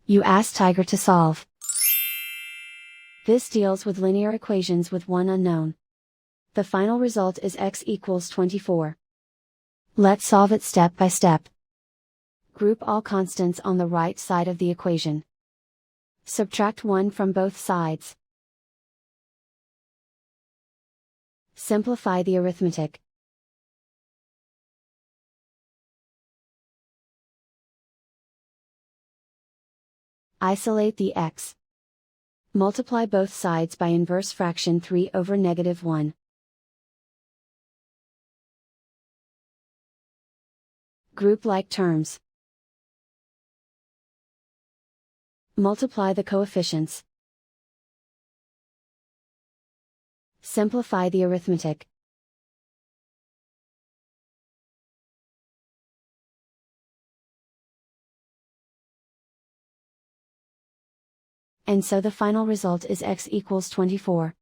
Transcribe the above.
You ask Tiger to solve. This deals with linear equations with one unknown. The final result is x equals 24. Let's solve it step by step. Group all constants on the right side of the equation. Subtract 1 from both sides. Simplify the arithmetic. Isolate the x. Multiply both sides by inverse fraction 3 over -1. Group like terms. Multiply the coefficients. Simplify the arithmetic. And so the final result is x equals 24.